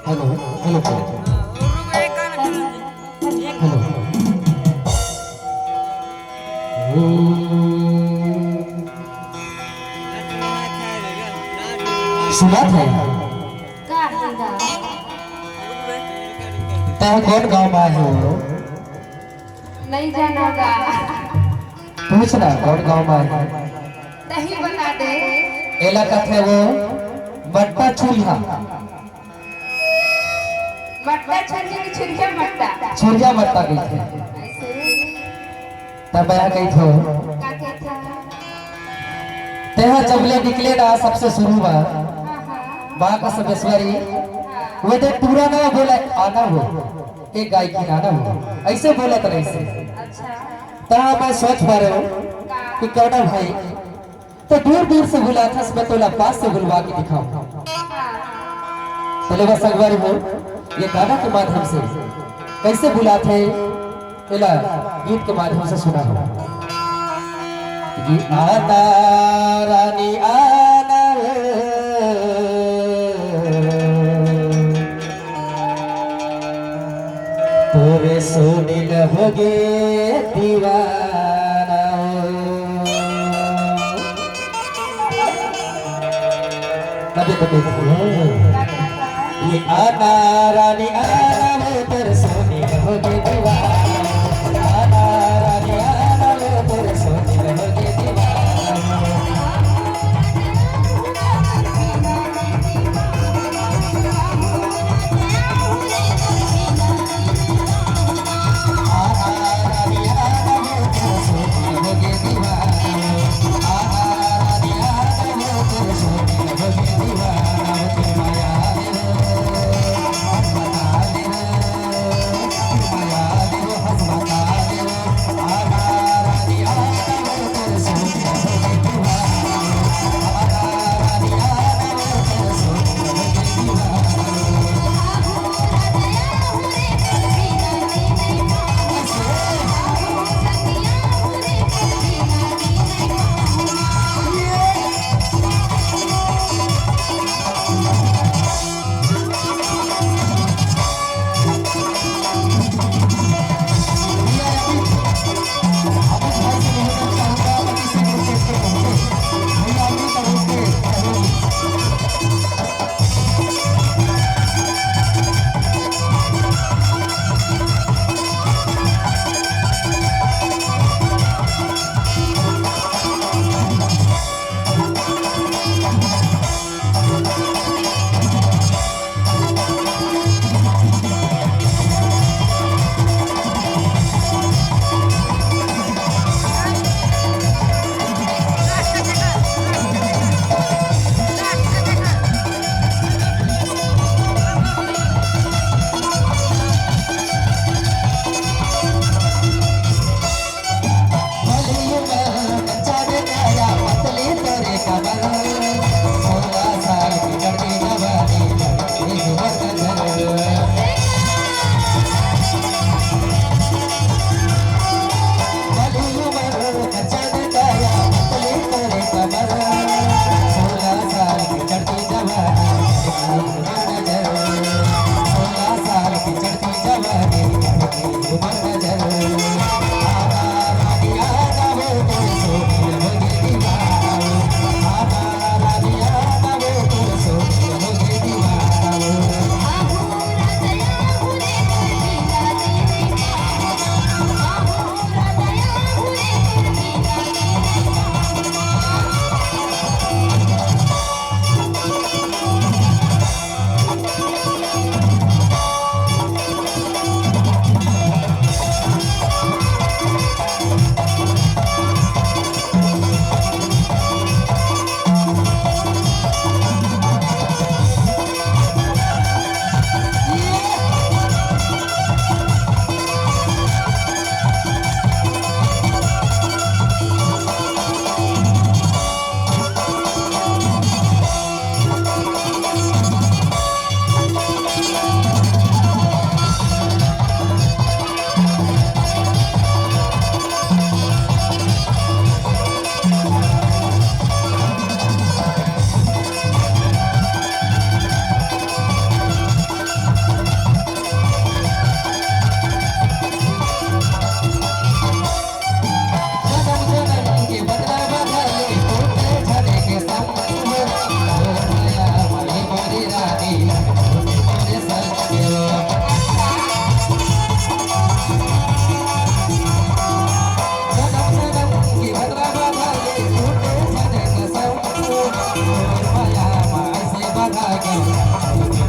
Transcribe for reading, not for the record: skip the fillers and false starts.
Hello hello hello. सुना था तह कौन गाँव में आए हो? नहीं जाना का पूछना कौन गाँव में आए हो? नहीं बता दे। इलाका थे वो मट्टा चूल्हा मट्टा छंजी की छिड़के मट्टा छुरिया मट्टा गई थे। ऐसे तब मैं गई थो का कहता। तेहा जबले निकले ना सबसे शुरू में हाँ माँ का समेश्वरी वो तो पूरा ना बोला आना हो एक गाय की नाना हो ऐसे बोला था ऐसे। अच्छा तब मैं सोच पा रहे हूँ कि कौड़ा भाई तो दूर दूर से बुला था मैं तोला पास से बुलवा के दिखाऊं। पहले बस अखबार हो ये गाना के माध्यम से कैसे बुलाते इला गीत के माध्यम से सुना हो कि आना रानी आना तोरे सोनी लहोगे दीवाना। कभी कभी ये आना रानी आना वो तेरे सोनी लहोगे दीवाना। आना रानी आना वो तेरे सोनी लहोगे दीवाना। लागे